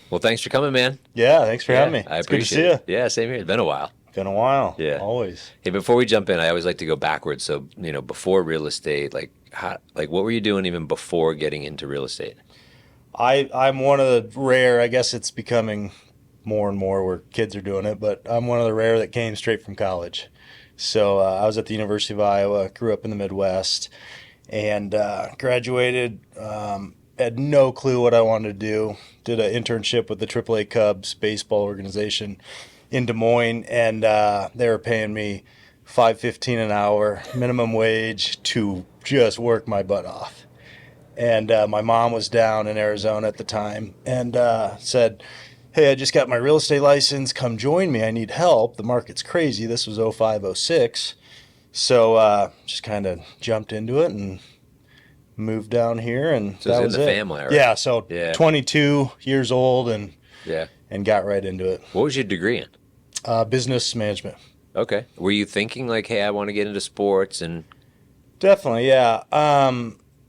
Well, thanks for coming, man. Yeah, thanks for having Yeah, me. I It's good to see appreciate it. you. Yeah, same here. It's been a while. Been a while, Yeah. always. Hey, before we jump in, I always like to go backwards. So, before real estate, what were you doing even before getting into real estate? I'm one of the rare. I guess it's becoming more and more where kids are doing it, but I'm one of the rare that came straight from college. So I was at the University of Iowa, grew up in the Midwest, and graduated. Had no clue what I wanted to do. Did an internship with the AAA Cubs baseball organization in Des Moines, and they were paying me $5.15 an hour minimum wage to just work my butt off. And my mom was down in Arizona at the time and said, "Hey, I just got my real estate license. Come join me. I need help. The market's crazy." This was 05, 06. So just kind of jumped into it and moved down here, and So it's that in was the it. family already. Yeah, so Yeah. 22 years old Yeah. and got right into it. What was your degree in? Business management. Okay. Were you thinking like, hey, I want to get into sports and Definitely, yeah.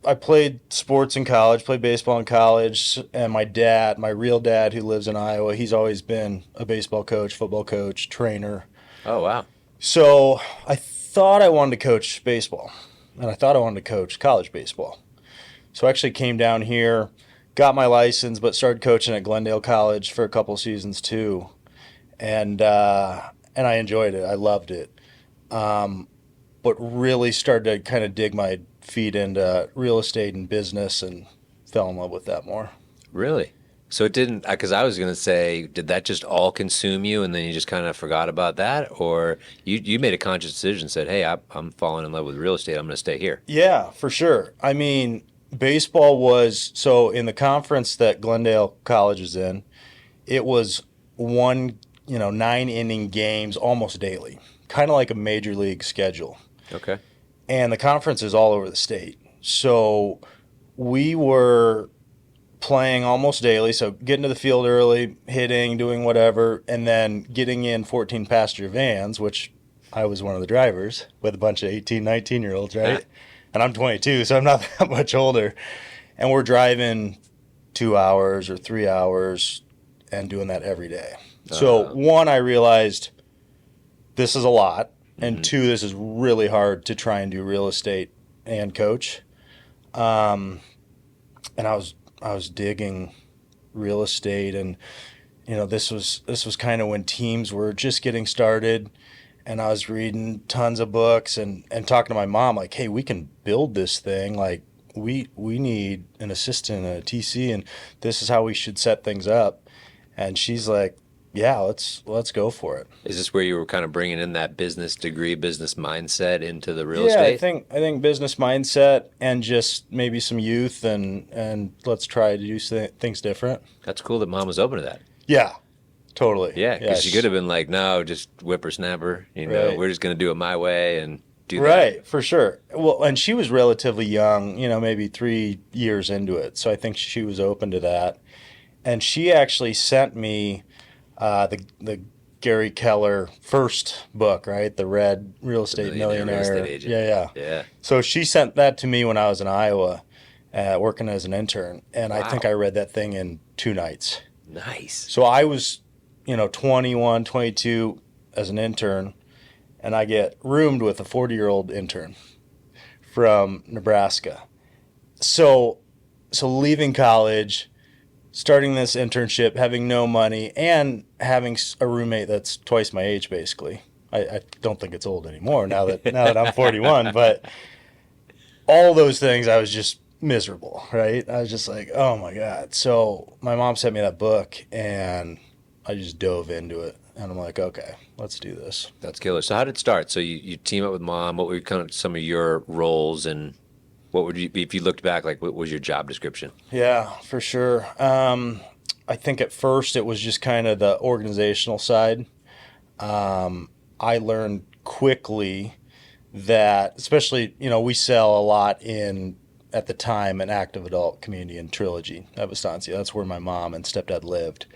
I played sports in college, played baseball in college, and my dad, my real dad, who lives in Iowa, he's always been a baseball coach, football coach, trainer. oh wow. So I thought I wanted to coach baseball, and I thought I wanted to coach college baseball. So I actually came down here, got my license, but started coaching at Glendale College for a couple seasons too, and I enjoyed it. I loved it. Um, but really started to kind of dig my feet into real estate and business and fell in love with that more. Really? So it didn't, because I was going to say, did that just all consume you and then you just kind of forgot about that? Or you made a conscious decision, said, hey, I'm falling in love with real estate. I'm going to stay here. Yeah, for sure. I mean, baseball was so in the conference that Glendale College is in, it was one, 9 inning games almost daily, kind of like a major league schedule. Okay. And the conference is all over the state. So we were playing almost daily. So getting to the field early, hitting, doing whatever, and then getting in 14 passenger vans, which I was one of the drivers with a bunch of 18, 19-year olds, right? And I'm 22, so I'm not that much older. And we're driving 2 hours or 3 hours and doing that every day. So, Uh, one, I realized this is a lot. And mhm. two, this is really hard to try and do real estate and coach. Um, and I was digging real estate, and this was kind of when teams were just getting started, and I was reading tons of books and talking to my mom like, hey, we can build this thing. Like we need an assistant, a TC, and this is how we should set things up. And she's like, yeah, let's go for it. Is this where you were kind of bringing in that business degree, business mindset into the real Yeah, I estate? think I think business mindset and just maybe some youth and let's try to do things different. That's cool that mom was open to that. Yeah, totally. Yeah, because she could Yes. have been like, no, just whippersnapper. Right. We're just going to do it my way and do that. Right, for sure. Well, and she was relatively young, maybe 3 years into it. So I think she was open to that. And she actually sent me the Gary Keller first book, right? The Red Real The Estate millionaire real estate Millionaire. agent. Yeah, yeah. Yeah. So she sent that to me when I was in Iowa, working as an intern, and I think Wow. I read that thing in 2 nights. Nice. So I was, 21, 22 as an intern, and I get roomed with a 40-year-old intern from Nebraska. So, so leaving college, starting this internship, having no money, and having a roommate that's twice my age, basically. I don't think it's old anymore now that I'm 41, but all those things I was just miserable, right? I was just like, oh my God. So my mom sent me that book and I just dove into it. And I'm like, okay, let's do this. That's killer. So how did it start? So you team up with mom. What were kind of some of your roles and what would you be if you looked back? Like, what was your job description? Yeah, for sure. I think at first it was just kind of the organizational side. I learned quickly that, especially, we sell a lot in, at the time, an active adult community in Trilogy at Estancia. That's where my mom and stepdad lived.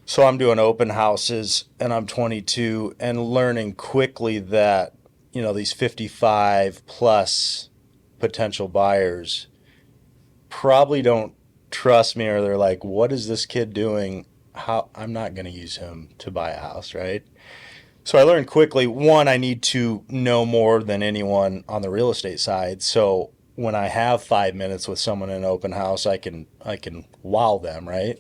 So I'm doing open houses and I'm 22 and learning quickly that, these 55 plus potential buyers probably don't trust me, or they're like, what is this kid doing? How I'm not going to use him to buy a house, right? So I learned quickly, one, I need to know more than anyone on the real estate side. So when I have 5 minutes with someone in an open house, I can wow them, right?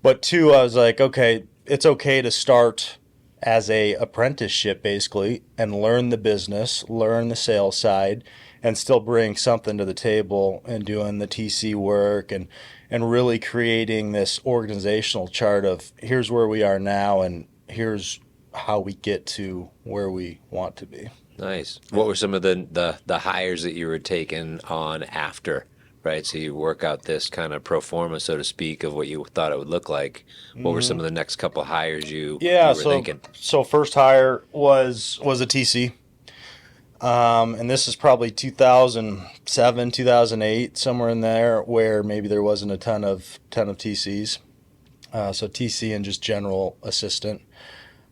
But two, I was like, okay, it's okay to start as a apprenticeship basically and learn the business, learn the sales side, and still bring something to the table and doing the TC work and really creating this organizational chart of here's where we are now and here's how we get to where we want to be. Nice. What were some of the hires that you were taking on after, right? So you work out this kind of pro forma, so to speak, of what you thought it would look like. What were some of the next couple hires you Yeah, were thinking? so first hire was a TC. And this is probably 2007, 2008, somewhere in there, where maybe there wasn't a ton of TCs. So TC and just general assistant.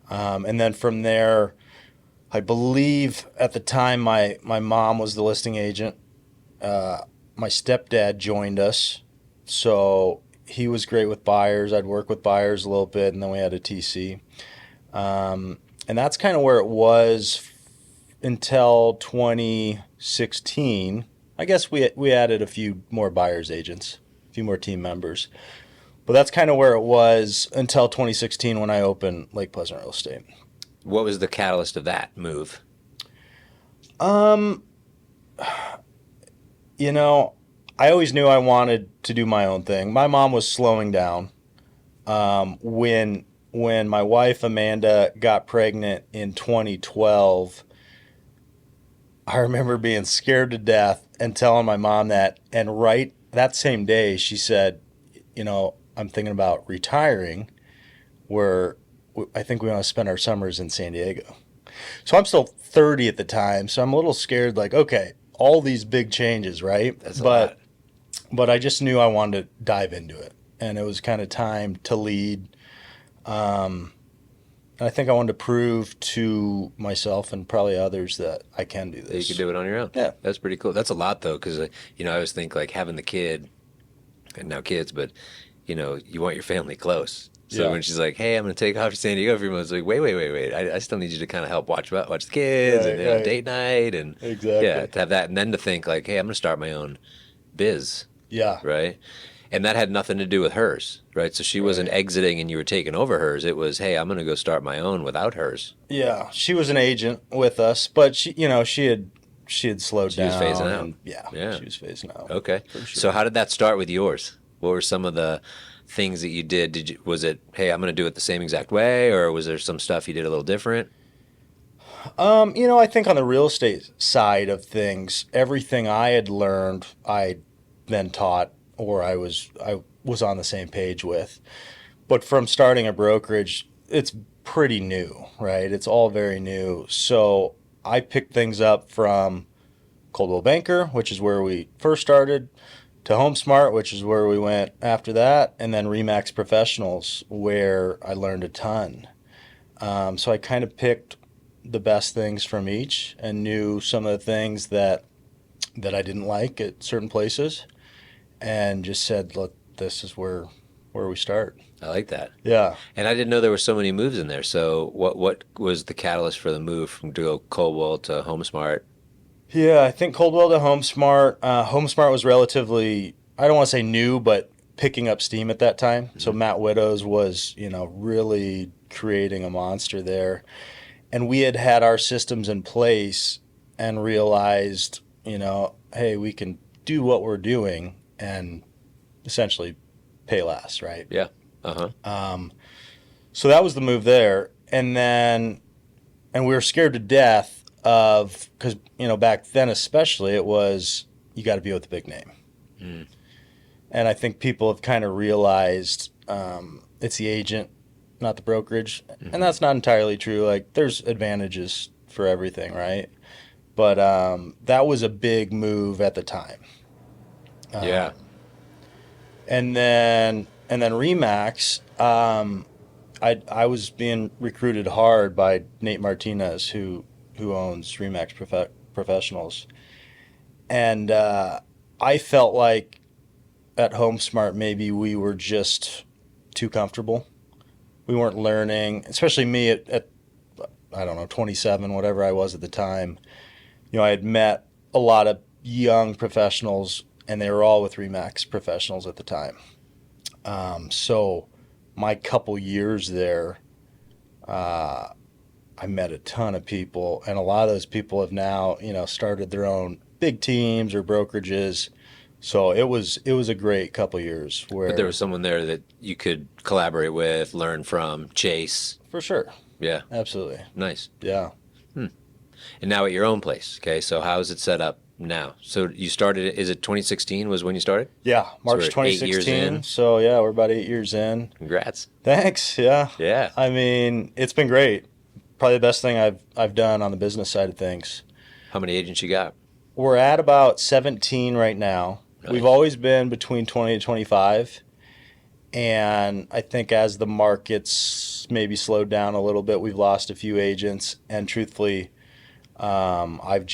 And then from there, I believe at the time my mom was the listing agent. My stepdad joined us, so he was great with buyers. I'd work with buyers a little bit, and then we had a TC. And that's kind of where it was until 2016. I guess we added a few more buyers agents, a few more team members. But that's kind of where it was until 2016 when I opened Lake Pleasant Real Estate. What was the catalyst of that move? Um, I always knew I wanted to do my own thing. My mom was slowing down. When my wife Amanda got pregnant in 2012, I remember being scared to death and telling my mom that. And right that same day, she said, I'm thinking about retiring. Where I think we want to spend our summers in San Diego. So I'm still 30 at the time, so I'm a little scared. Like, okay, all these big changes, right? That's a lot. But I just knew I wanted to dive into it, and it was kind of time to lead. I think I wanted to prove to myself and probably others that I can do You this. could do it on your own. Yeah. That's pretty cool. That's a lot though, because I always think like having the kid, and now kids, but you want your family close. So Yeah. when she's like, "Hey, I'm going to take off to San Diego for a month," it's like, "Wait! I still need you to kind of help watch the kids and Right. date night and Exactly. yeah, to have that, and then to think like, hey, I'm going to start my own biz, Yeah. right?" And that had nothing to do with hers, right? So she wasn't exiting and you were taking over hers. It was, hey, I'm going to go start my own without hers. Yeah. She was an agent with us, but she had slowed She was down. phasing out. And yeah. She was phasing out. Okay. For sure. So how did that start with yours? What were some of the things that you did? Was it, hey, I'm going to do it the same exact way, or was there some stuff you did a little different? I think on the real estate side of things, everything I had learned, I then taught, or I was on the same page with. But from starting a brokerage, it's pretty new, right? It's all very new. So I picked things up from Coldwell Banker, which is where we first started, to HomeSmart, which is where we went after that, and then Remax Professionals, where I learned a ton. So I kind of picked the best things from each and knew some of the things that I didn't like at certain places, and just said, look, this is where we start. I like that. Yeah. And I didn't know there were so many moves in there. So what was the catalyst for the move from Coldwell to HomeSmart? Yeah, I think Coldwell to HomeSmart. HomeSmart was relatively, I don't want to say new, but picking up steam at that time. Mm-hmm. So Matt Widows was, really creating a monster there. And we had our systems in place and realized, hey, we can do what we're doing and essentially pay less, right? Yeah. Uh-huh. So that was the move there. And we were scared to death of, because, back then especially, it was, you got to be with the big name. Mm. And I think people have kind of realized it's the agent, not the brokerage. Mm-hmm. And that's not entirely true. Like, there's advantages for everything, right? But that was a big move at the time. Yeah. And then Remax, I was being recruited hard by Nate Martinez, who owns Remax Professionals. And I felt like at HomeSmart, maybe we were just too comfortable. We weren't learning, especially me at I don't know, 27, whatever I was at the time. I had met a lot of young professionals, and they were all with Remax professionals at the time. So my couple years there, I met a ton of people, and a lot of those people have now, started their own big teams or brokerages. So it was a great couple years where. But there was someone there that you could collaborate with, learn from, chase. For sure. Yeah. Absolutely. Nice. Yeah. And now at your own place. Okay. So how is it set up now? So you started, is it 2016 was when you started? Yeah. March we're 2016. 8 years in. So yeah, we're about 8 years in. Congrats. Thanks. Yeah. Yeah. I mean, it's been great. Probably the best thing I've done on the business side of things. How many agents you got? We're at about 17 right now. Nice. We've always been between 20 to 25. And I think as the market's maybe slowed down a little bit, we've lost a few agents. And truthfully, I don't want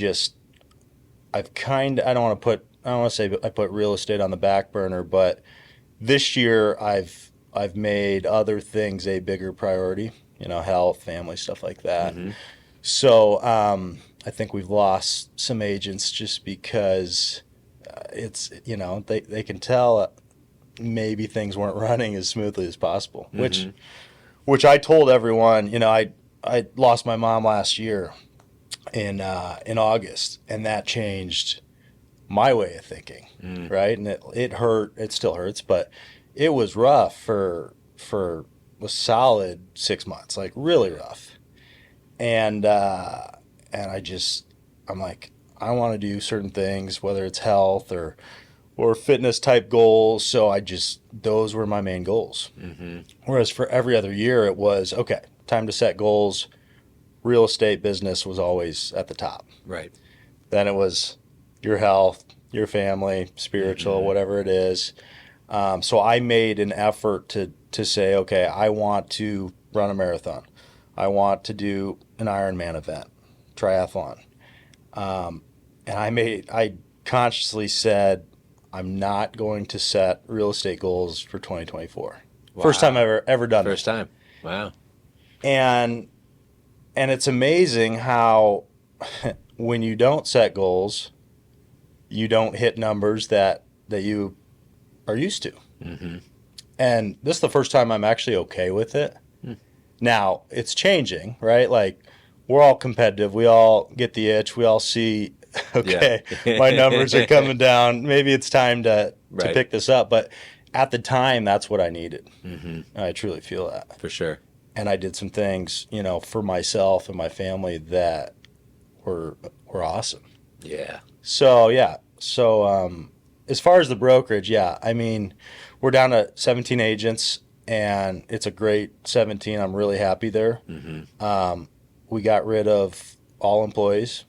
to say I put real estate on the back burner, but this year I've made other things a bigger priority, health, family, stuff like that. Mm-hmm. So I think we've lost some agents just because it's, they can tell maybe things weren't running as smoothly as possible, Mm-hmm. which I told everyone. I lost my mom last year in August, and that changed my way of thinking, right? And it hurt. It still hurts, but it was rough for a solid 6 months, like really rough. And I'm like, I want to do certain things, whether it's health or fitness type goals. So those were my main goals. Mm-hmm. Whereas for every other year, it was, okay, time to set goals. Real estate business was always at the top. Right. Then it was your health, your family, spiritual, whatever it is. So I made an effort to say, okay, I want to run a marathon. I want to do an Ironman event, triathlon. And I consciously said, I'm not going to set real estate goals for 2024. Wow. First time I've ever done it. First time. Wow. And it's amazing how when you don't set goals, you don't hit numbers that you are used to. Mm-hmm. And this is the first time I'm actually okay with it. Now, it's changing, right? Like, we're all competitive. We all get the itch. We all see, okay, my numbers are coming down. Maybe it's time to pick this up. But at the time, that's what I needed. Mm-hmm. I truly feel that. For sure. And I did some things, for myself and my family that were awesome. Yeah. So, yeah. So, as far as the brokerage, I mean, we're down to 17 agents, and it's a great 17. I'm really happy there. Mm-hmm. We got rid of all employees.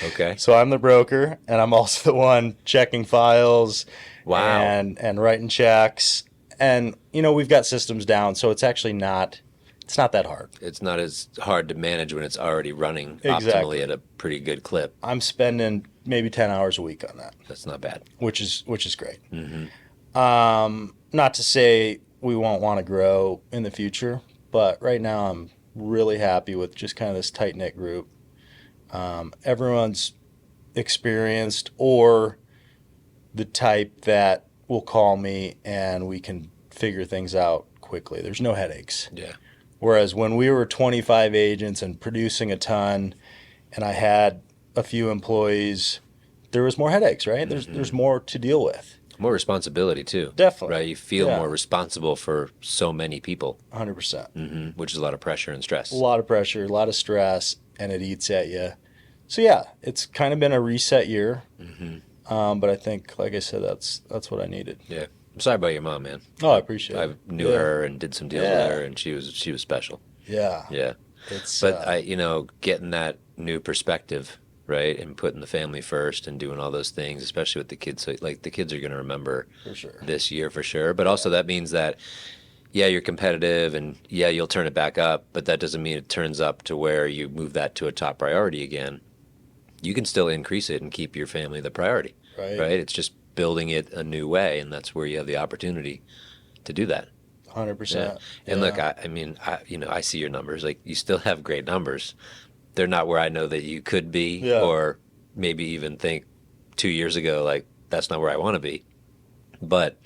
Okay. So I'm the broker, and I'm also the one checking files. Wow. And writing checks. And, we've got systems down, so it's actually not that hard. It's not as hard to manage when it's already running Exactly. optimally at a pretty good clip. I'm spending maybe 10 hours a week on that. That's not bad. Which is great. Mm-hmm. Not to say we won't want to grow in the future, but right now I'm really happy with just kind of this tight-knit group. Everyone's experienced or the type that will call me and we can figure things out quickly. There's no headaches. Yeah. Whereas when we were 25 agents and producing a ton and I had a few employees, there was more headaches, right? There's more to deal with. More responsibility too. Definitely. Right. You feel more responsible for so many people. 100%. Mm-hmm. Which is a lot of pressure and stress. A lot of pressure, a lot of stress, and it eats at you. So yeah, it's kind of been a reset year. Mm-hmm. But I think, like I said, that's what I needed. Yeah. I'm sorry about your mom, man. Oh, I appreciate it. I knew her and did some deals with her, and she was special. Yeah. Yeah. It's But getting that new perspective, right, and putting the family first and doing all those things, especially with the kids. So, like, the kids are going to remember for sure this year for sure. But also that means that, yeah, you're competitive and yeah, you'll turn it back up, but that doesn't mean it turns up to where you move that to a top priority again. You can still increase it and keep your family the priority, right? It's just building it a new way, and that's where you have the opportunity to do that. 100%. And look, I mean, I see your numbers. Like, you still have great numbers. They're not where I know that you could be, Yeah. or maybe even think 2 years ago, like, that's not where I want to be. But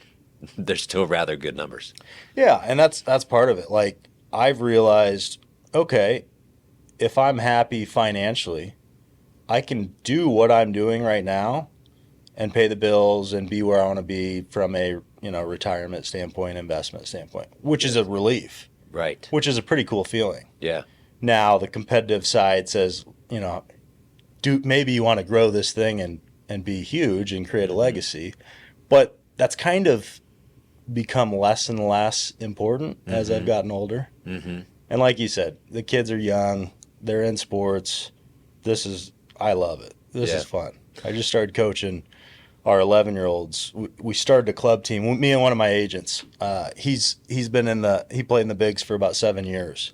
they're still rather good numbers. Yeah, and that's part of it. Like, I've realized, okay, if I'm happy financially, I can do what I'm doing right now and pay the bills and be where I want to be from a, retirement standpoint, investment standpoint, which is a relief, Right. which is a pretty cool feeling. Yeah. Now, the competitive side says, maybe you want to grow this thing and be huge and create a legacy, but that's kind of become less and less important as I've gotten older. Mm-hmm. And like you said, the kids are young, they're in sports. I love it. This is fun. I just started coaching our 11-year-olds. We started a club team. Me and one of my agents. He played in the bigs for about 7 years,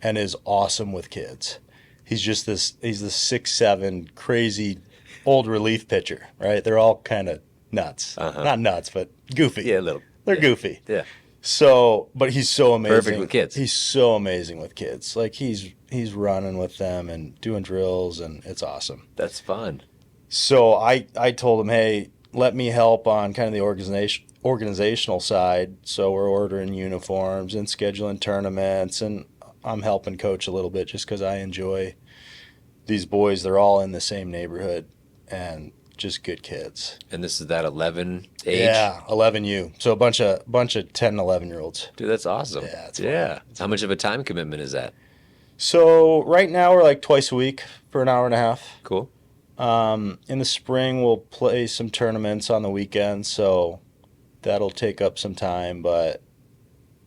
and is awesome with kids. He's this 6'7" crazy old relief pitcher. Right? They're all kind of nuts. Not nuts, but goofy. Yeah, a little. They're goofy. Yeah. So, but he's so amazing. Perfect with kids. He's so amazing with kids. Like, he's running with them and doing drills, and it's awesome. That's fun. So I told him, hey, let me help on kind of the organizational side. So we're ordering uniforms and scheduling tournaments, and I'm helping coach a little bit just because I enjoy these boys. They're all in the same neighborhood and just good kids. And this is that 11 age? Yeah, 11U. So a bunch of 10, 11-year-olds. Dude, that's awesome. Yeah, it's yeah. fun. How much of a time commitment is that? So right now we're like twice a week for an hour and a half. Cool. In the spring we'll play some tournaments on the weekends, so that'll take up some time. But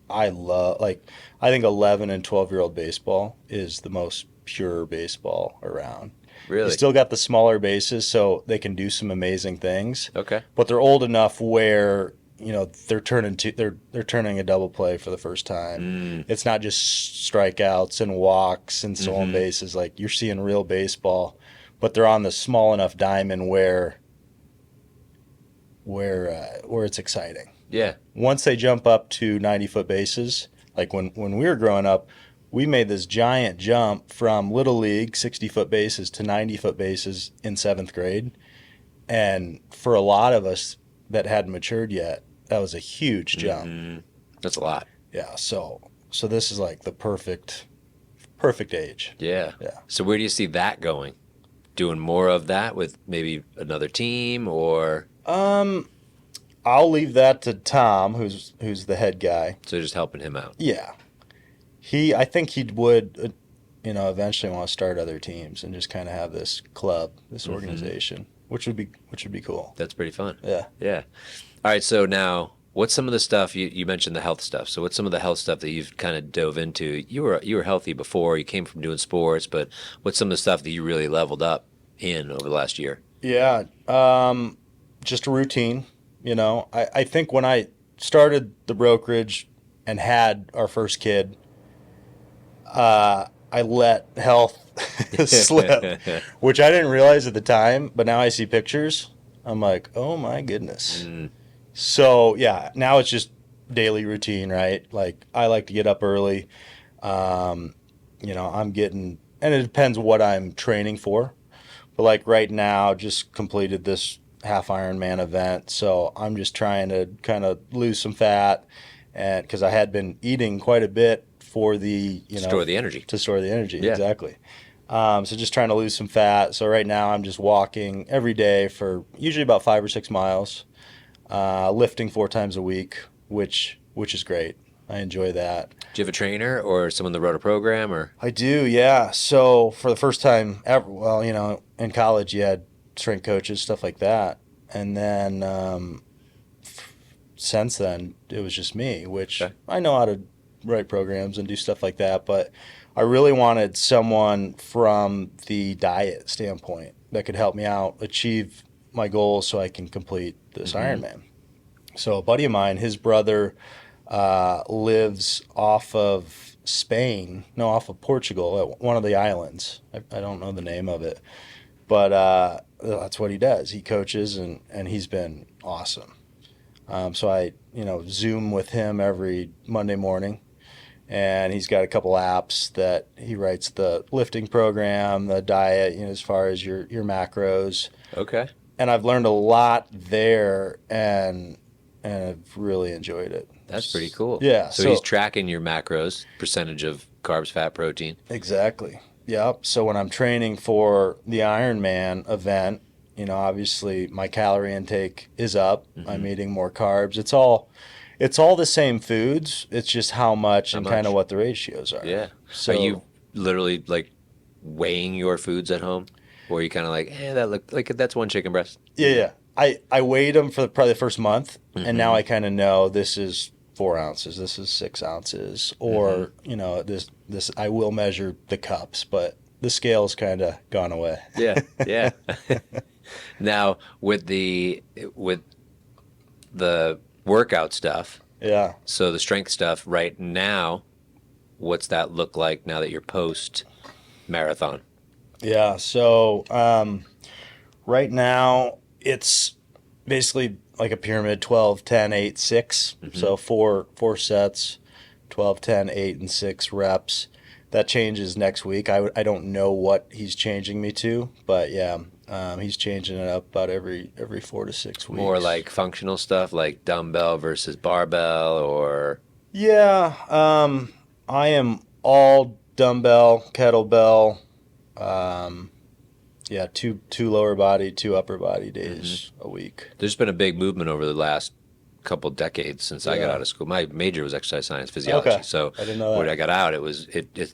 I think 11 and 12-year-old baseball is the most pure baseball around. Really? You still got the smaller bases, so they can do some amazing things. Okay. But they're old enough where they're turning a double play for the first time. It's not just strikeouts and walks and stolen bases. Like, you're seeing real baseball, but they're on the small enough diamond where it's exciting. Yeah. Once they jump up to 90-foot bases, like when we were growing up, we made this giant jump from Little League 60-foot bases to 90-foot bases in 7th grade. And for a lot of us that hadn't matured yet, that was a huge jump. That's a lot. Yeah, so this is like the perfect age. Yeah. Yeah. So where do you see that going? Doing more of that with maybe another team, or? I'll leave that to Tom, who's the head guy. So just helping him out. Yeah. I think he would, eventually want to start other teams and just kind of have this club, this organization, which would be cool. That's pretty fun. Yeah. Yeah. All right. So now, what's some of the stuff you mentioned, the health stuff? So what's some of the health stuff that you've kind of dove into? You were healthy before. You came from doing sports, but what's some of the stuff that you really leveled up in over the last year? Yeah. Just a routine. I think when I started the brokerage and had our first kid, I let health slip, which I didn't realize at the time, but now I see pictures. I'm like, oh my goodness. So yeah, now it's just daily routine, right? Like, I like to get up early. I'm getting, and it depends what I'm training for, but like right now, just completed this half Ironman event. So I'm just trying to kind of lose some fat, and because I had been eating quite a bit for the, Store the energy. To store the energy, Yeah. exactly. So just trying to lose some fat. So right now I'm just walking every day for usually about 5 or 6 miles, lifting 4 times a week, which is great. I enjoy that. Do you have a trainer or someone that wrote a program, or? I do, yeah. So for the first time ever, well, in college you had strength coaches, stuff like that. And then since then, it was just me, which I know how to write programs and do stuff like that. But I really wanted someone from the diet standpoint that could help me out, achieve my goals so I can complete this Ironman. So a buddy of mine, his brother lives off of Portugal, at one of the islands. I don't know the name of it. But that's what he does. He coaches, and he's been awesome. So I, Zoom with him every Monday morning, and he's got a couple apps that he writes the lifting program, the diet, as far as your macros. Okay. And I've learned a lot there, and I've really enjoyed it. That's pretty cool. Yeah. So he's tracking your macros, percentage of carbs, fat, protein. Exactly. Yep. So when I'm training for the Ironman event, obviously my calorie intake is up. Mm-hmm. I'm eating more carbs. It's all the same foods. It's just how much and kind of what the ratios are. Yeah. So are you literally like weighing your foods at home? Or are you kind of like, that look like that's one chicken breast? Yeah. I weighed them for probably the first month, Mm-hmm. and now I kind of know this is 4 ounces, this is 6 ounces, or this I will measure the cups, but the scale's kind of gone away. Yeah. Yeah. Now with the workout stuff, Yeah. so the strength stuff right now, what's that look like now that you're post marathon? Yeah. So right now it's basically like a pyramid: 12, 10, 8, 6. Mm-hmm. So four sets, 12, 10, 8, and 6 reps. That changes next week. I don't know what he's changing me to, but yeah, he's changing it up about every 4 to 6 weeks. More like functional stuff, like dumbbell versus barbell, or Yeah, I am all dumbbell, kettlebell. Yeah, two lower body, 2 upper body days a week. there's been a big movement over the last couple decades since I got Yeah. out of school. My major was exercise science physiology. Okay. So I didn't know that. when I got out,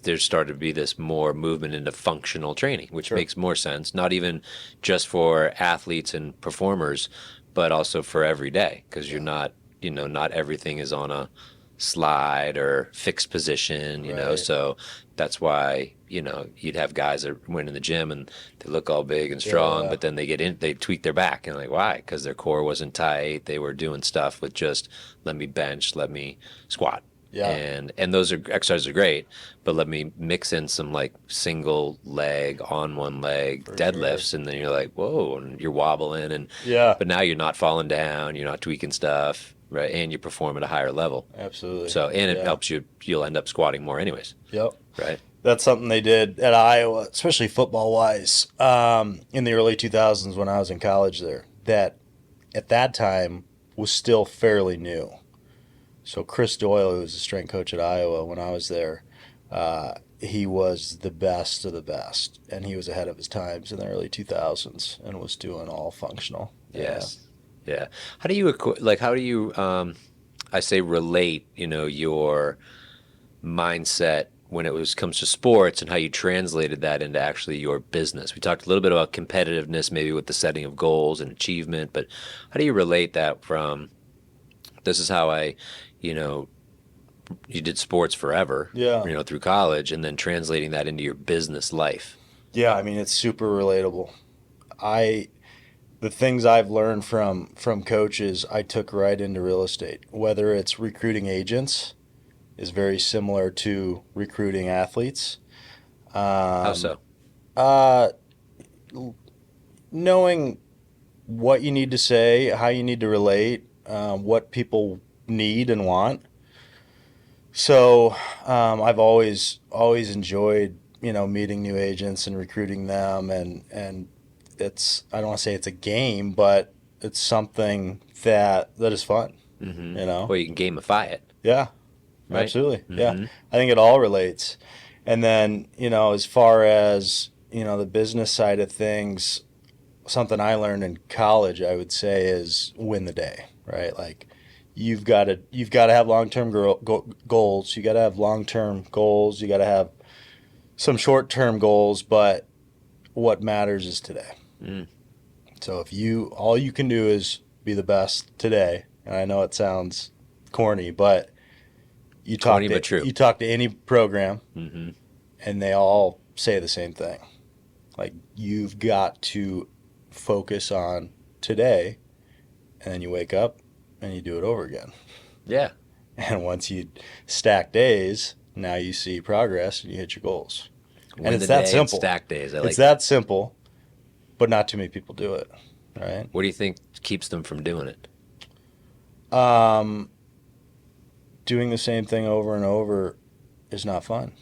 there started to be this more movement into functional training, which Sure. makes more sense, not even just for athletes and performers, but also for every day, because you're not, not everything is on a slide or fixed position, Right. so that's why, you'd have guys that went in the gym and they look all big and strong, Yeah. but then they tweak their back, and like, why? Because their core wasn't tight. They were doing stuff with just, let me bench, let me squat. Yeah. And those exercises are great, but let me mix in some like single leg on one leg deadlifts, and then you're like, whoa, and you're wobbling, and Yeah. but now you're not falling down, you're not tweaking stuff, right? And you perform at a higher level. Absolutely. So, and it Yeah. helps you'll end up squatting more anyways, Yep. right? That's something they did at Iowa, especially football-wise, in the early 2000s when I was in college there, that at that time was still fairly new. So Chris Doyle, who was the strength coach at Iowa when I was there, he was the best of the best, and he was ahead of his times in the early 2000s and was doing all functional. Yes. Yeah. How do you I say relate, your mindset when it comes to sports and how you translated that into actually your business? We talked a little bit about competitiveness, maybe with the setting of goals and achievement, but how do you relate that from, this is how you did sports forever, Yeah. through college, and then translating that into your business life? Yeah, I mean, it's super relatable. The things I've learned from coaches, I took right into real estate. Whether it's recruiting agents, is very similar to recruiting athletes. How so? Knowing what you need to say, how you need to relate, what people need and want. So I've always enjoyed meeting new agents and recruiting them, and I don't want to say it's a game, but it's something that is fun. Mm-hmm. Well, you can gamify it. Yeah. Right? Absolutely. Mm-hmm. Yeah. I think it all relates. And then, as far as, the business side of things, something I learned in college, I would say, is win the day, right? Like you've got to have long-term goals. You got to have long-term goals. You got to have some short-term goals, but what matters is today. Mm. So if all you can do is be the best today, and I know it sounds corny, but you talk to any program, mm-hmm. and they all say the same thing. Like, you've got to focus on today, and then you wake up and you do it over again. Yeah. And once you stack days, now you see progress and you hit your goals. And it's that simple. Stack days. It's that simple, but not too many people do it, right? What do you think keeps them from doing it? Doing the same thing over and over is not fun.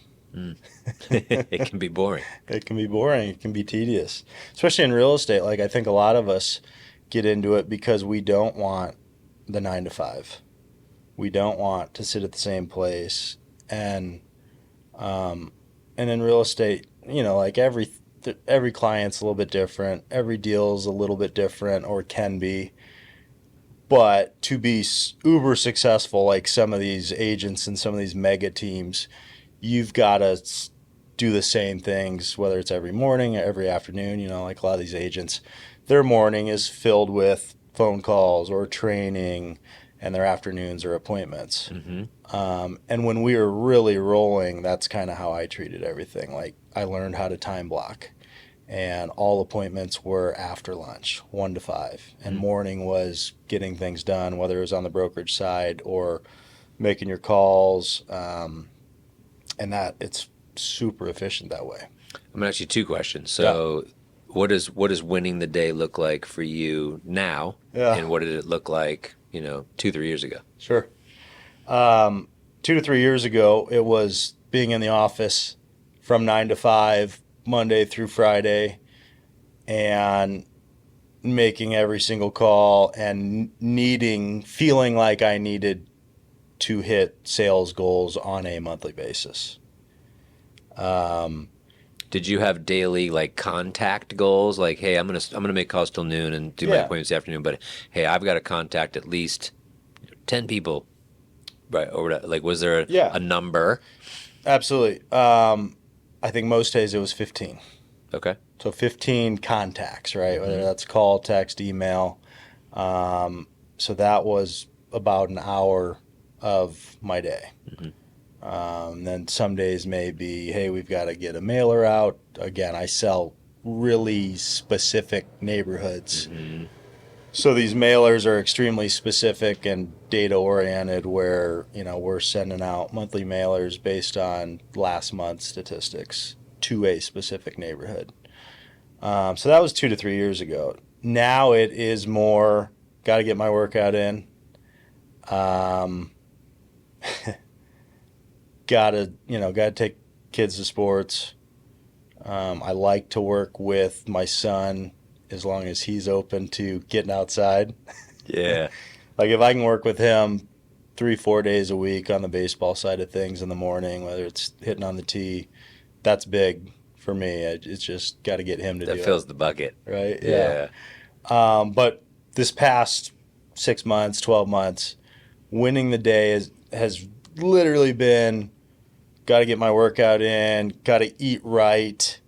It can be boring. It can be boring. It can be tedious, especially in real estate. Like I think a lot of us get into it because we don't want the 9 to 5. We don't want to sit at the same place, and in real estate, like every client's a little bit different. Every deal's a little bit different, or can be. But to be uber successful, like some of these agents and some of these mega teams, you've got to do the same things, whether it's every morning or every afternoon. Like a lot of these agents, their morning is filled with phone calls or training, and their afternoons are appointments. And when we were really rolling, that's kind of how I treated everything. Like I learned how to time block, and all appointments were after lunch, 1 to 5. And morning was getting things done, whether it was on the brokerage side or making your calls, and that it's super efficient that way. I'm gonna ask you two questions. So, what does winning the day look like for you now? Yeah. And what did it look like, 2-3 years ago? Sure. 2 to 3 years ago, it was being in the office from 9 to 5, Monday through Friday, and making every single call and feeling like I needed to hit sales goals on a monthly basis. Did you have daily like contact goals? Like, hey, I'm gonna make calls till noon and do my appointments this afternoon, but hey, I've got to contact at least 10 people, right? Or like, was there a number? Absolutely. I think most days it was 15. Okay. So 15 contacts, right? Whether that's call, text, email. So that was about an hour of my day. Then some days may be, hey, we've got to get a mailer out. Again, I sell really specific neighborhoods. So these mailers are extremely specific and data oriented, where, we're sending out monthly mailers based on last month's statistics to a specific neighborhood. So that was 2 to 3 years ago. Now it is more, got to get my workout in. Gotta take kids to sports. I like to work with my son as long as he's open to getting outside. Yeah. Like if I can work with him 3-4 days a week on the baseball side of things in the morning, whether it's hitting on the tee, that's big for me. It's just got to get him to do it. That fills the bucket. Right? Yeah. But this past 6 months, 12 months, winning the day has literally been, got to get my workout in, got to eat right,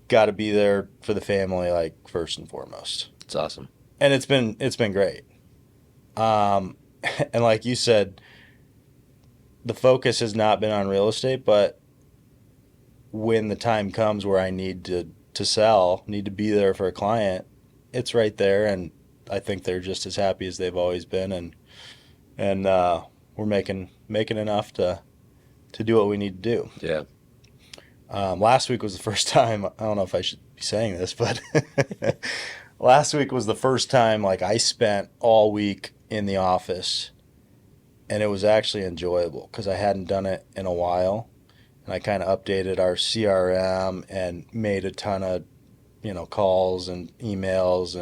got to be there for the family, like first and foremost. It's awesome. And it's been great. And like you said, the focus has not been on real estate, but when the time comes where I need to sell, need to be there for a client, it's right there, and I think they're just as happy as they've always been, and we're making enough to do what we need to do. Yeah. Last week was the first time, I don't know if I should be saying this, but last week was the first time like I spent all week in the office, and it was actually enjoyable because I hadn't done it in a while, and I kind of updated our CRM and made a ton of calls and emails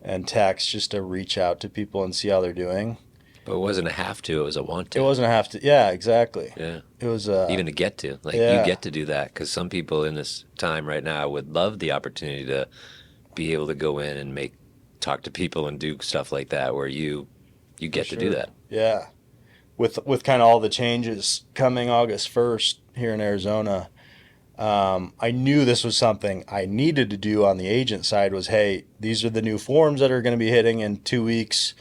and texts just to reach out to people and see how they're doing. But it wasn't a have to, it was a want to. It wasn't a have to. Yeah, exactly. Yeah. It was even to get to. Like, you get to do that, because some people in this time right now would love the opportunity to be able to go in and talk to people and do stuff like that, where you get to do that. Yeah. With kind of all the changes coming August 1st here in Arizona, I knew this was something I needed to do on the agent side. Was, hey, these are the new forms that are going to be hitting in 2 weeks.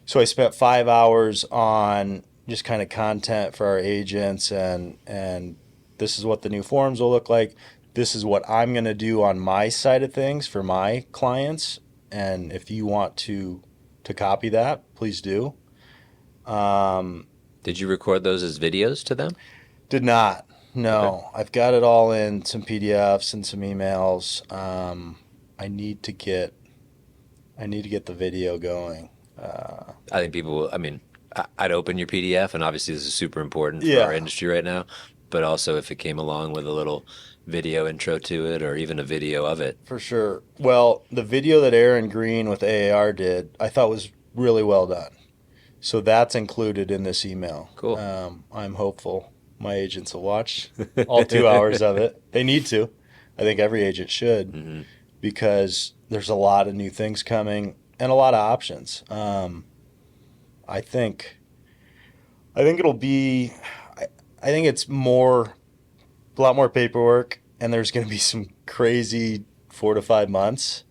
So I spent 5 hours on just kind of content for our agents, and this is what the new forms will look like. This is what I'm going to do on my side of things for my clients. And if you want to copy that, please do. Did you record those as videos to them? Did not. No. Okay. I've got it all in some PDFs and some emails. I need to get I need to get the video going. I think people will, I mean, I'd open your PDF, and obviously this is super important for our Yeah, industry right now. But also, if it came along with a little video intro to it, or even a video of it. for sure. Well, the video that Aaron Green with AAR did, I thought was really well done. So that's included in this email. Cool. I'm hopeful my agents will watch all 2 hours of it. They need to. I think every agent should, Mm-hmm. because there's a lot of new things coming and a lot of options. I think it'll be. I think it's a lot more paperwork, and there's going to be some crazy 4 to 5 months.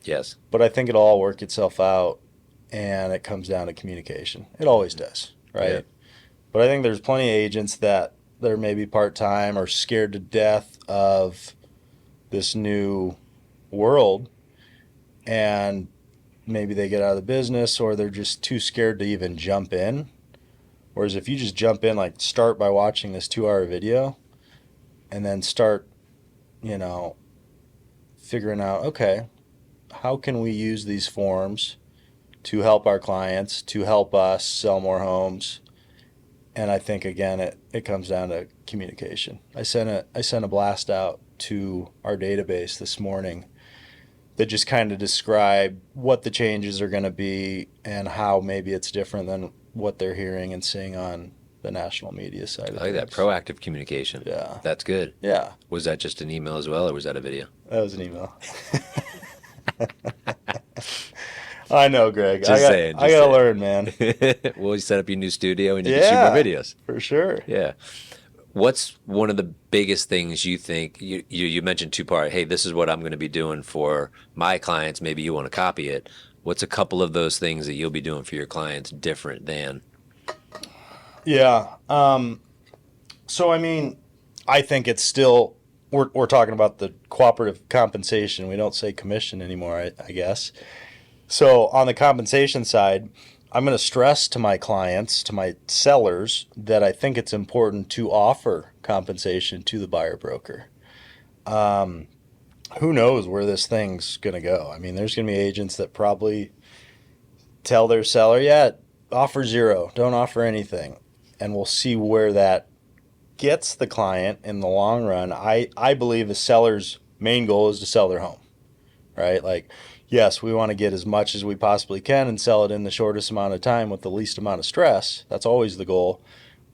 Yes. But I think it'll all work itself out, and it comes down to communication. It always does, right? Yeah. But I think there's plenty of agents that they're maybe part-time or scared to death of this new world, and maybe they get out of the business, or they're just too scared to even jump in. Whereas if you just jump in, like start by watching this 2 hour video and then start, figuring out, okay, how can we use these forms to help our clients, to help us sell more homes? And I think, again, it comes down to communication. I sent a blast out to our database this morning that just kind of described what the changes are going to be and how maybe it's different than what they're hearing and seeing on the national media side of I like that things. proactive communication. Yeah. That's good. Yeah, Was that just an email as well, or was that a video? that was an email. I know, Greg. Just saying, I just gotta saying. learn, man. Well, you set up your new studio and you can shoot more videos. For sure. Yeah. What's one of the biggest things you think you mentioned two-part, hey, this is what I'm going to be doing for my clients. Maybe you want to copy it. What's a couple of those things that you'll be doing for your clients different than? Yeah. So, I mean, I think it's still, we're talking about the cooperative compensation. We don't say commission anymore, I guess. So on the compensation side, I'm going to stress to my clients, to my sellers, that I think it's important to offer compensation to the buyer broker. Who knows where this thing's going to go? I mean, there's going to be agents that probably tell their seller, yeah, offer zero, don't offer anything. And we'll see where that gets the client in the long run. I believe a seller's main goal is to sell their home, right? Like, yes, we want to get as much as we possibly can and sell it in the shortest amount of time with the least amount of stress. That's always the goal.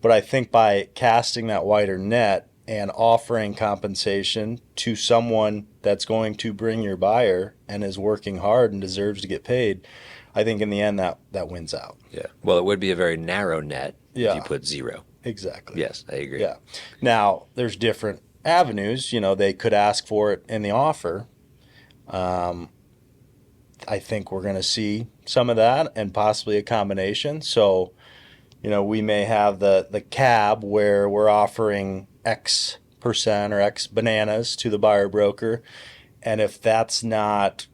But I think by casting that wider net and offering compensation to someone that's going to bring your buyer and is working hard and deserves to get paid, I think in the end that wins out. Yeah. Well, it would be a very narrow net if Yeah. you put zero. Exactly. Yes, I agree. Yeah. Now, there's different avenues. They could ask for it in the offer. I think we're going to see some of that and possibly a combination. So, we may have the cab where we're offering X percent or X bananas to the buyer broker. And if that's not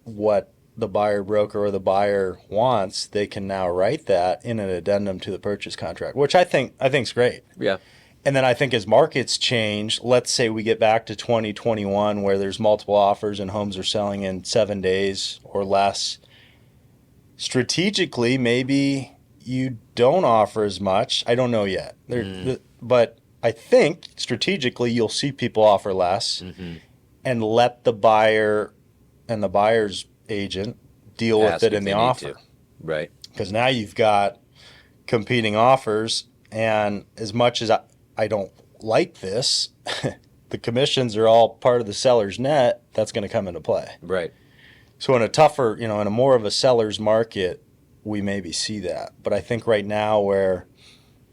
what the buyer broker or the buyer wants, they can now write that in an addendum to the purchase contract, which I think's great. Yeah. And then I think as markets change, let's say we get back to 2021 where there's multiple offers and homes are selling in 7 days or less. Strategically, maybe you don't offer as much. I don't know yet. But I think strategically you'll see people offer less and let the buyer and the buyer's agent deal with Ask it if in the they need offer. to. Right. Because now you've got competing offers, and as much as I don't like this, the commissions are all part of the seller's net. That's going to come into play. Right. So in a tougher, in a more of a seller's market, we maybe see that. But I think right now where,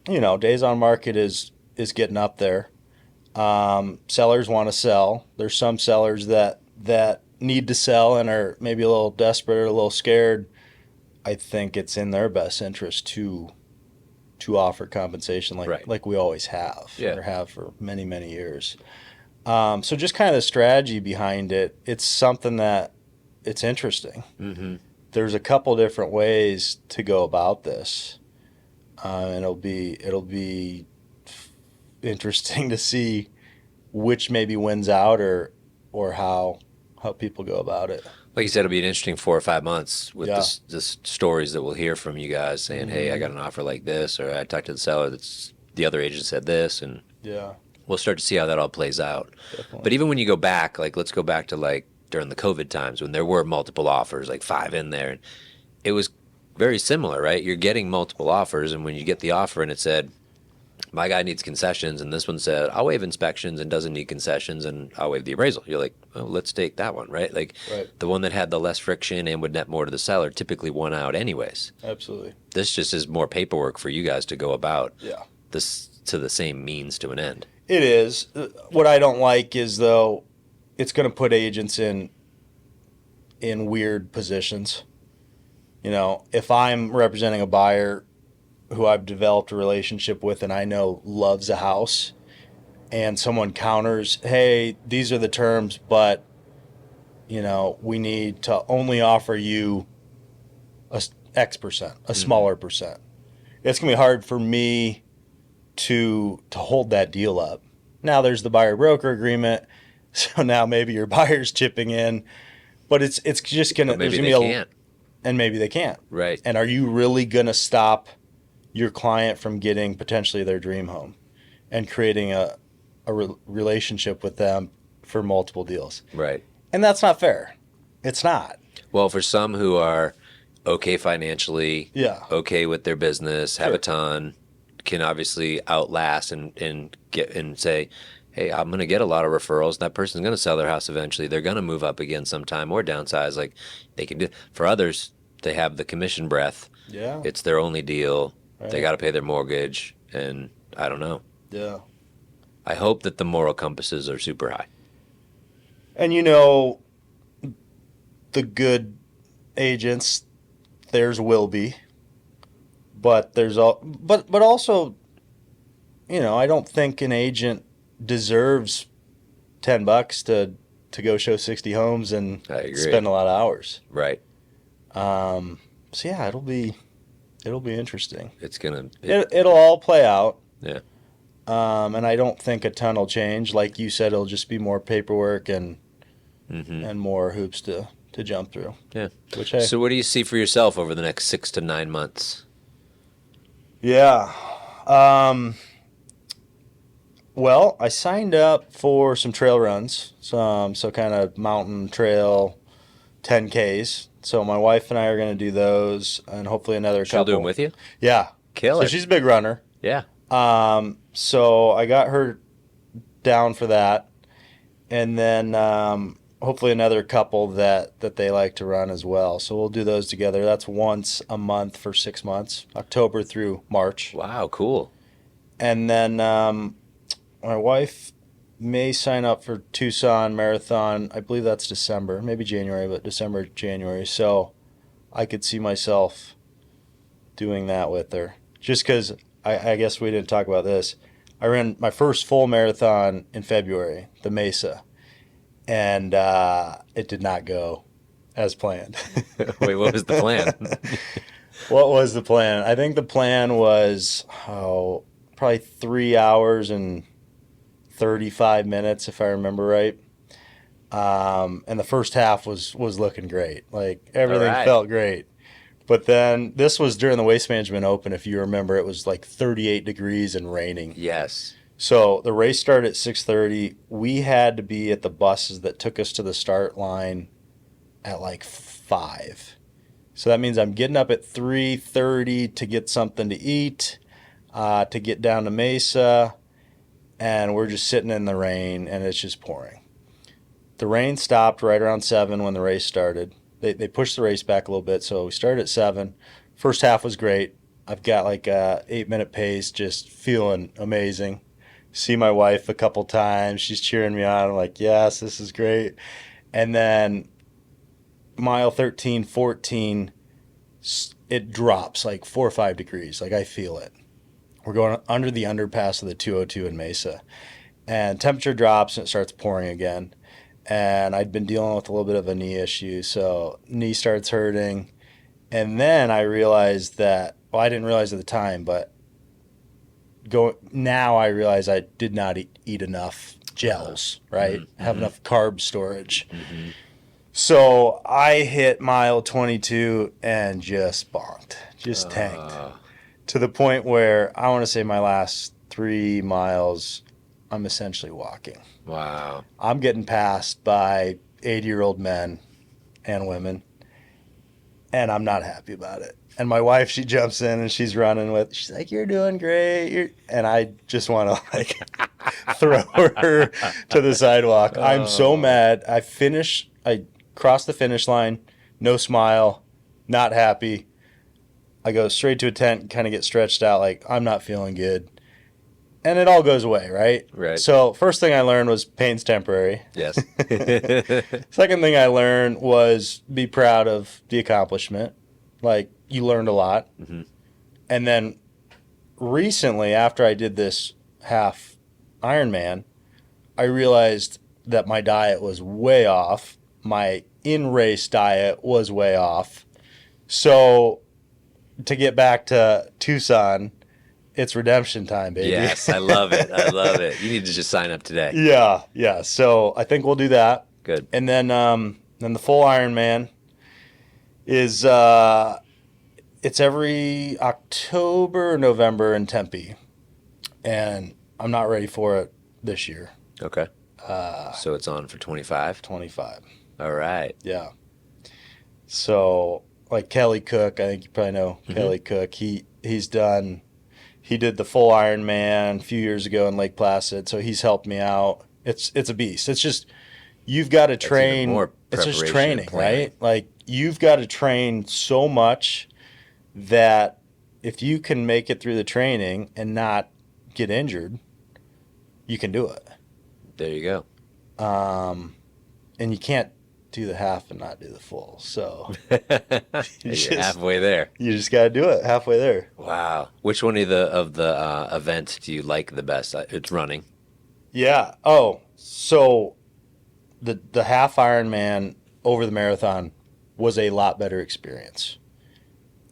days on market is getting up there, sellers want to sell. There's some sellers that need to sell and are maybe a little desperate or a little scared. I think it's in their best interest to offer compensation like we always have or have for many, many years. So just kind of the strategy behind it, it's something that it's interesting. Mm-hmm. There's a couple different ways to go about this. And it'll be interesting to see which maybe wins out or how how people go about it. Like you said, it'll be an interesting 4 or 5 months with Yeah. the stories that we'll hear from you guys saying, "Hey, I got an offer like this," or "I talked to the seller. That's the other agent said this," and Yeah, we'll start to see how that all plays out. definitely. But even when you go back, like let's go back to like during the COVID times when there were multiple offers, like 5 in there, and it was very similar, right? You're getting multiple offers, and when you get the offer and it said, my guy needs concessions, and this one said, I'll waive inspections and doesn't need concessions, and I'll waive the appraisal. You're like, oh, let's take that one, right? Like Right. the one that had the less friction and would net more to the seller typically won out anyways. Absolutely. This just is more paperwork for you guys to go about Yeah. this to the same means to an end. It is. What I don't like is, though, it's going to put agents in weird positions. You know, if I'm representing a buyer who I've developed a relationship with and I know loves a house, and someone counters, hey, these are the terms, but, you know, we need to only offer you a X percent, a smaller percent. It's going to be hard for me to hold that deal up. Now there's the buyer broker agreement, so now maybe your buyer's chipping in, but it's just going to, But maybe there's they going to be can't. and maybe they can't. Right. And are you really going to stop your client from getting potentially their dream home and creating a relationship with them for multiple deals? Right. And that's not fair. It's not. Well, for some who are okay financially, Yeah. okay with their business, have Sure. a ton, can obviously outlast and get and say, hey, I'm going to get a lot of referrals. That person's going to sell their house eventually. They're going to move up again sometime or downsize. Like they can do. For others, they have the commission breath. Yeah. It's their only deal. Right. They got to pay their mortgage, and I don't know. Yeah. I hope that the moral compasses are super high. And you know, the good agents, theirs will be, but there's all, but also, you know, I don't think an agent deserves $10 to go show 60 homes and I agree. spend a lot of hours. Right. So yeah, it'll be interesting. It's gonna. It'll all play out. Yeah. And I don't think a ton will change. Like you said, it'll just be more paperwork and more hoops to jump through. Yeah. Which hey, So what do you see for yourself over the next 6 to 9 months? yeah. Well, I signed up for some trail runs, so kind of mountain trail 10Ks. So my wife and I are going to do those, and hopefully another She'll couple. do them with you? Yeah. Kill So it. she's a big runner. Yeah. So I got her down for that, and then hopefully another couple that they like to run as well. So we'll do those together. That's once a month for 6 months, October through March. Wow, cool. And then my wife may sign up for Tucson Marathon. I believe that's December, maybe January, but December, January. So I could see myself doing that with her. Just because I guess we didn't talk about this. I ran my first full marathon in February, the Mesa, and it did not go as planned. Wait, what was the plan? What was the plan? I think the plan was probably 3 hours and 35 minutes, if I remember right. And the first half was looking great. Like everything All right. felt great. But then this was during the Waste Management Open. If you remember, it was like 38 degrees and raining. Yes. So the race started at 6:30. We had to be at the buses that took us to the start line at like 5. So that means I'm getting up at 3:30 to get something to eat, to get down to Mesa, and we're just sitting in the rain, and it's just pouring. The rain stopped right around 7 when the race started. They pushed the race back a little bit, so we started at 7. First half was great. I've got like a 8-minute pace, just feeling amazing. See my wife a couple times. She's cheering me on. I'm like, yes, this is great. And then mile 13, 14, it drops like 4 or 5 degrees. Like I feel it. We're going under the underpass of the 202 in Mesa. And temperature drops and it starts pouring again. And I'd been dealing with a little bit of a knee issue, so knee starts hurting. And then I realized that, well, I didn't realize at the time, but now I realize I did not eat enough gels, right? Have enough carb storage. So I hit mile 22 and just bonked, just tanked to the point where I want to say my last 3 miles, I'm essentially walking. Wow. I'm getting passed by 80-year-old men and women, and I'm not happy about it. And my wife, she jumps in and she's running with, she's like, "You're doing great." And I just want to like throw her to the sidewalk. I'm so mad. I crossed the finish line, no smile, not happy. I go straight to a tent and kind of get stretched out like I'm not feeling good. And it all goes away, right? Right. So first thing I learned was pain's temporary. Yes. Second thing I learned was be proud of the accomplishment. Like, you learned a lot. Mm-hmm. And then recently, after I did this half Ironman, I realized that my diet was way off. My in-race diet was way off. So to get back to Tucson, it's redemption time, baby. Yes, I love it. I love it. You need to just sign up today. Yeah. So I think we'll do that. Good. And then the full Ironman is it's every October, November in Tempe, and I'm not ready for it this year. Okay. So it's on for 25? 25. All right. Yeah. So like Kelly Cook, I think you probably know Kelly Cook. He did the full Ironman a few years ago in Lake Placid, so he's helped me out. It's a beast. It's just you've got to train. More it's just preparation training, and planning. right? Like you've got to train so much that if you can make it through the training and not get injured, you can do it. There you go. And you can't do the half and not do the full. So You're halfway there. you just got to do it halfway there. Wow. Which one of the events do you like the best? It's running. Yeah. Oh, so the half Ironman over the marathon was a lot better experience.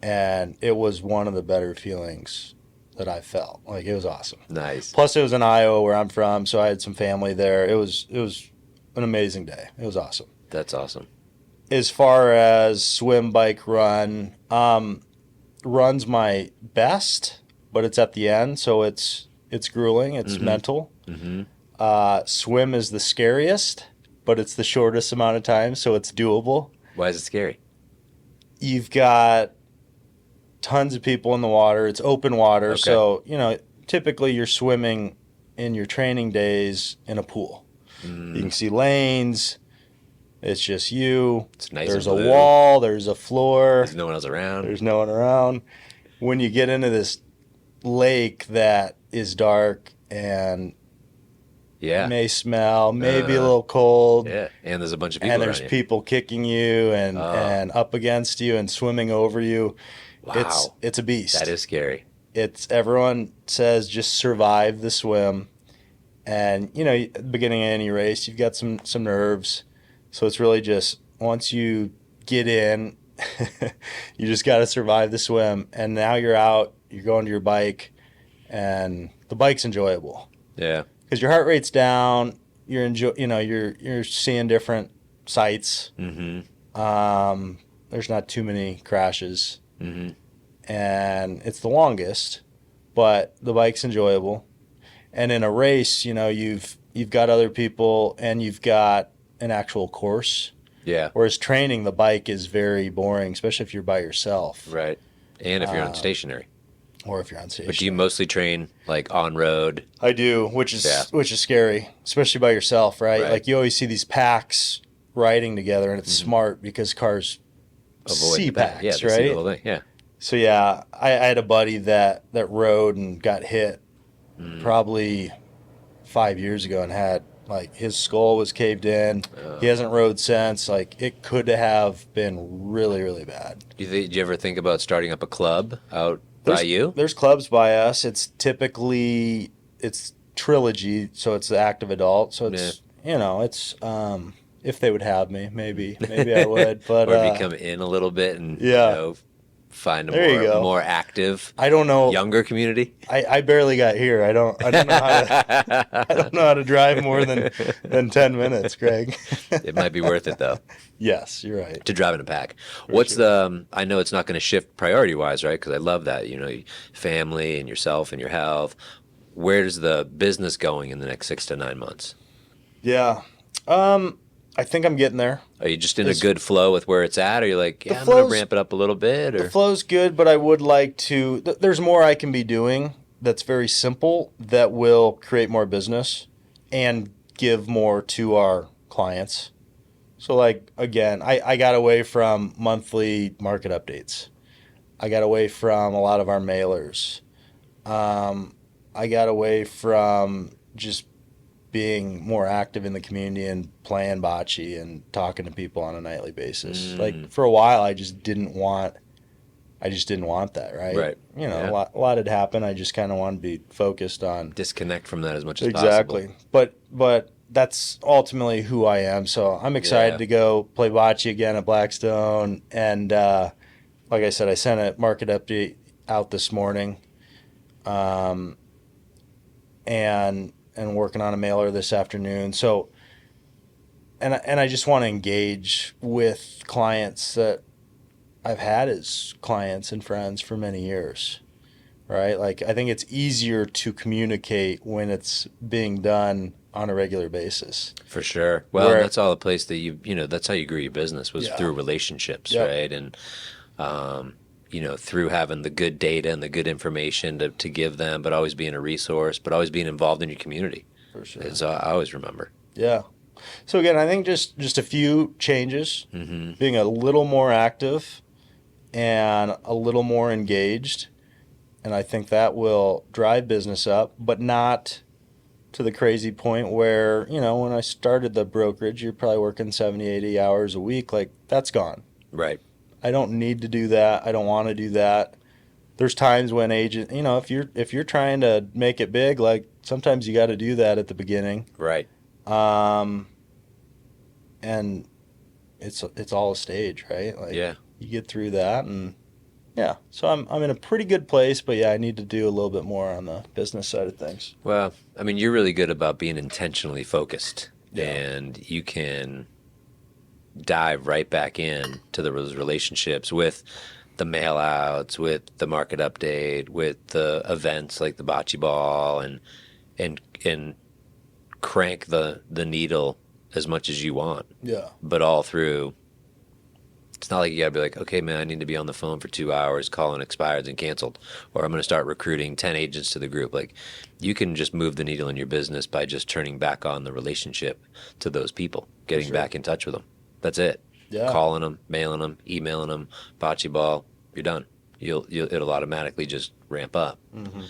And it was one of the better feelings that I felt. Like, it was awesome. Nice. Plus, it was in Iowa where I'm from, so I had some family there. It was an amazing day. It was awesome. That's awesome. As far as swim, bike, run, run's my best, but it's at the end, so it's grueling. It's mental. Mm-hmm. Swim is the scariest, but it's the shortest amount of time, so it's doable. Why is it scary? You've got tons of people in the water. It's open water, Okay. so typically you're swimming in your training days in a pool. You can see lanes. It's just you. It's nice. There's and a blue. wall. There's a floor. There's no one else around. There's no one around. When you get into this lake that is dark and Yeah. may smell, maybe a little cold, Yeah. And there's a bunch of people and there's around you. people kicking you and up against you and swimming over you. Wow. It's a beast. That is scary. Everyone says just survive the swim. And, at the beginning of any race, you've got some nerves. So it's really just once you get in, you just got to survive the swim. And now you're out, you're going to your bike, and the bike's enjoyable. Yeah. Because your heart rate's down, you're seeing different sights. Mm-hmm. There's not too many crashes. Mm-hmm. And it's the longest, but the bike's enjoyable. And in a race, you've got other people and you've got an actual course. Yeah. Whereas training, the bike is very boring, especially if you're by yourself. Right. And if you're on stationary. Or if you're on station. But do you mostly train like on road? I do, which is scary, especially by yourself, right? Right. Like you always see these packs riding together, and it's smart because cars see packs, yeah, they right? see the whole thing. Yeah. So yeah, I had a buddy that rode and got hit probably 5 years ago and had like his skull was caved in. He hasn't rode since. Like it could have been really, really bad. Do you ever think about starting up a club out by you? There's clubs by us. It's typically trilogy, so it's the active adult. So it's it's if they would have me, maybe I would. But or if you come in a little bit and find a There you go. more active, I don't know. younger community? I barely got here. I don't know how to I don't know how to drive more than 10 minutes, Greg. It might be worth it though Yes, you're right. to drive in a pack. For What's sure. the? I know it's not going to shift priority wise, right? Because I love that. You know, family and yourself and your health. Where's the business going in the next 6 to 9 months? Yeah. I think I'm getting there. Are you just in a It's- good flow with where it's at? Or you're like, yeah, I'm going to flow's ramp it up a little bit? the Or flow's good, but I would like to there's more I can be doing that's very simple that will create more business and give more to our clients. So like again, I got away from monthly market updates. I got away from a lot of our mailers. I got away from just being more active in the community and playing bocce and talking to people on a nightly basis. Like for a while, I just didn't want that, right? Right. You know, Yeah. a lot had happened. I just kind of wanted to be focused on disconnect from that as much as exactly. possible. But that's ultimately who I am. So I'm excited Yeah. to go play bocce again at Blackstone. And like I said, I sent a market update out this morning. And working on a mailer this afternoon. So, and I just want to engage with clients that I've had as clients and friends for many years, right? Like I think it's easier to communicate when it's being done on a regular basis. For sure. Well, Where- that's all a place that that's how you grew your business was Yeah. through relationships, Yep. right? And, through having the good data and the good information to give them, but always being a resource, but always being involved in your community. For sure. As I always remember. Yeah. So again, I think just a few changes, being a little more active and a little more engaged, and I think that will drive business up, but not to the crazy point where, when I started the brokerage, you're probably working 70, 80 hours a week. Like that's gone. Right. I don't need to do that. I don't want to do that. There's times when agent, if you're trying to make it big, like sometimes you got to do that at the beginning. Right. And it's all a stage, right? Like Yeah. you get through that, and yeah. So I'm in a pretty good place, but yeah, I need to do a little bit more on the business side of things. Well, I mean, you're really good about being intentionally focused, Yeah. and you can dive right back in to those relationships with the mail outs, with the market update, with the events like the bocce ball, and crank the needle as much as you want, Yeah. but all through. It's not like you gotta be like, okay, man, I need to be on the phone for 2 hours calling expireds and canceled, or I'm gonna start recruiting 10 agents to the group. Like, you can just move the needle in your business by just turning back on the relationship to those people, getting sure. back in touch with them. That's it. Yeah. Calling them, mailing them, emailing them, bocce ball, you're done. It'll automatically just ramp up. Mm-hmm.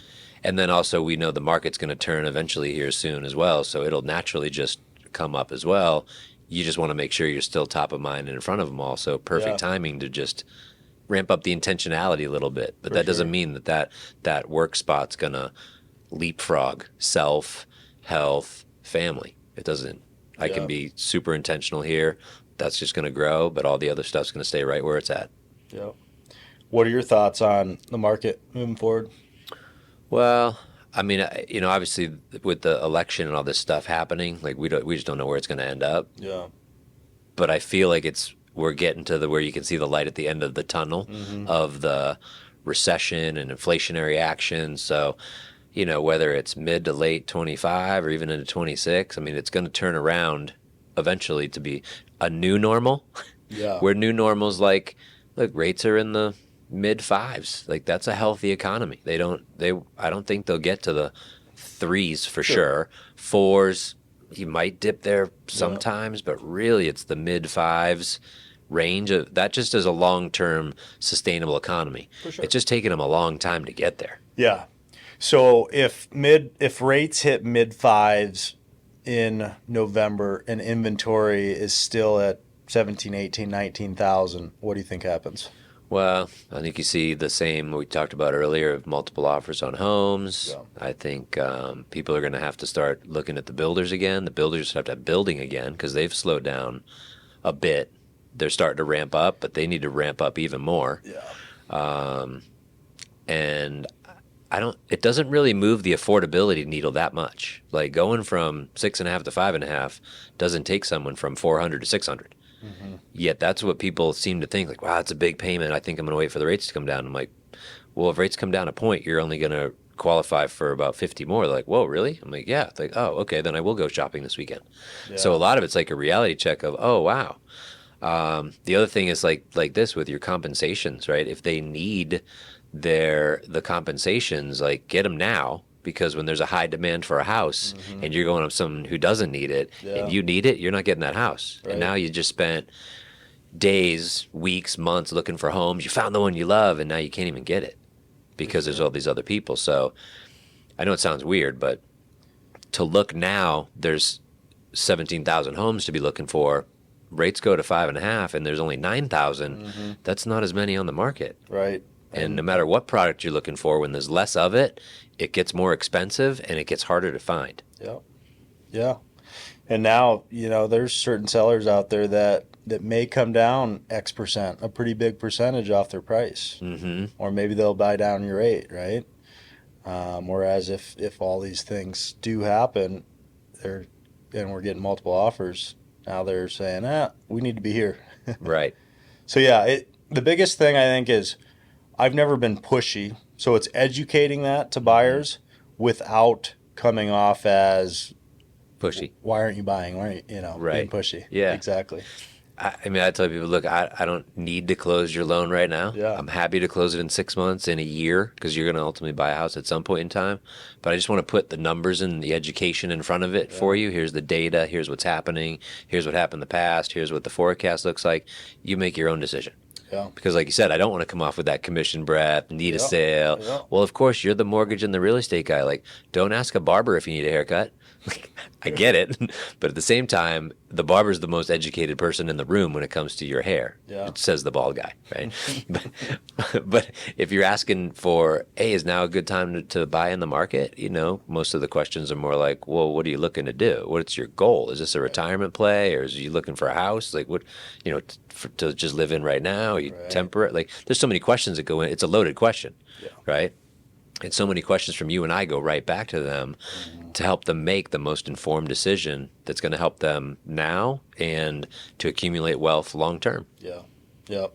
And then also we know the market's going to turn eventually here soon as well, so it'll naturally just come up as well. You just want to make sure you're still top of mind and in front of them all. So perfect Yeah. timing to just ramp up the intentionality a little bit. But For that doesn't sure. mean that work spot's going to leapfrog self, health, family. It doesn't. I Yeah. can be super intentional here. That's just going to grow, but all the other stuff's going to stay right where it's at. Yep. What are your thoughts on the market moving forward? Well, I mean, obviously with the election and all this stuff happening, like we just don't know where it's going to end up. Yeah. But I feel like we're getting to where you can see the light at the end of the tunnel of the recession and inflationary action. So, whether it's mid to late 25 or even into 26, I mean, it's going to turn around eventually to be a new normal. Yeah. Where new normal's like, look, rates are in the mid fives. Like that's a healthy economy. I don't think they'll get to the threes for sure. Fours, you might dip there sometimes, but really it's the mid fives range of that just as a long-term sustainable economy. For sure. It's just taking them a long time to get there. Yeah. So if rates hit mid fives in November and inventory is still at 17, 18, 19,000, what do you think happens? Well, I think you see the same we talked about earlier of multiple offers on homes. Yeah. I think people are going to have to start looking at the builders again. The builders have to have building again because they've slowed down a bit. They're starting to ramp up, but they need to ramp up even more. Yeah. And it doesn't really move the affordability needle that much. Like going from 6.5 to 5.5 doesn't take someone from 400 to 600. Mm-hmm. Yet that's what people seem to think, like, wow, it's a big payment. I think I'm going to wait for the rates to come down. I'm like, well, if rates come down a point, you're only going to qualify for about 50 more. They're like, whoa, really? I'm like, yeah. It's like, oh, okay, then I will go shopping this weekend. Yeah. So a lot of it's like a reality check of, oh, wow. The other thing is like this with your compensations, right? If they need the compensations, like get them now, because when there's a high demand for a house and you're going up someone who doesn't need it and you need it, you're not getting that house. Right. And now you just spent days, weeks, months looking for homes. You found the one you love and now you can't even get it because there's all these other people. So I know it sounds weird, but to look now, there's 17,000 homes to be looking for. Rates go to 5.5 and there's only 9,000. That's not as many on the market. Right. And no matter what product you're looking for, when there's less of it, it gets more expensive and it gets harder to find. Yeah. Yeah. And now, there's certain sellers out there that may come down X percent, a pretty big percentage off their price. Mm-hmm. Or maybe they'll buy down your rate, right? Whereas if all these things do happen, and we're getting multiple offers, now they're saying, we need to be here. Right. So yeah, the biggest thing I think is I've never been pushy. So it's educating that to buyers without coming off as Pushy. why aren't you buying? Why aren't you, Right. being pushy? Yeah. Exactly. I mean, I tell people, look, I don't need to close your loan right now. Yeah. I'm happy to close it in 6 months, in a year, because you're going to ultimately buy a house at some point in time. But I just want to put the numbers and the education in front of it for you. Here's the data. Here's what's happening. Here's what happened in the past. Here's what the forecast looks like. You make your own decision. Yeah. Because like you said, I don't want to come off with that commission breath, need a sale. Yeah. Well, of course, you're the mortgage and the real estate guy. Like, don't ask a barber if you need a haircut. I get it. But at the same time, the barber's the most educated person in the room when it comes to your hair. Yeah. It says the bald guy, right? but if you're asking for, hey, is now a good time to buy in the market? Most of the questions are more like, well, what are you looking to do? What's your goal? Is this a retirement play, or is you looking for a house? Like, what, to just live in right now? Are you temperate? Like, there's so many questions that go in. It's a loaded question, right? And so many questions from you and I go right back to them to help them make the most informed decision that's going to help them now and to accumulate wealth long term. Yeah. Yeah.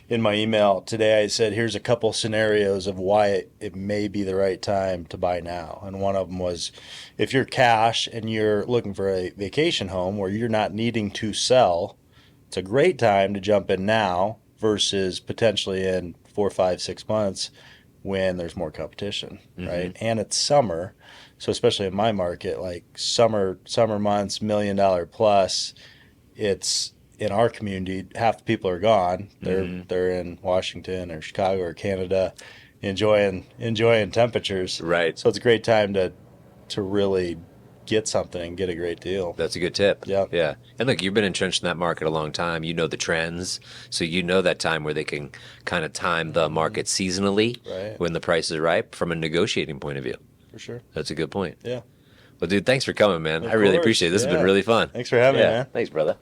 In my email today, I said, here's a couple scenarios of why it may be the right time to buy now. And one of them was, if you're cash and you're looking for a vacation home where you're not needing to sell, it's a great time to jump in now versus potentially in 4, 5, 6 months when there's more competition, right? And it's summer. So especially in my market, like summer months, $1 million plus, it's in our community, half the people are gone. They're in Washington or Chicago or Canada enjoying temperatures. Right. So it's a great time to really get something and get a great deal. That's a good tip. Yeah. Yeah. And look, you've been entrenched in that market a long time. You know the trends. So you know that time where they can kind of time the market seasonally when the price is ripe from a negotiating point of view. For sure. That's a good point. Yeah. Well, dude, thanks for coming, man. Of I really course. appreciate it. This has been Yeah. really fun. Thanks for having me, man. Thanks, brother.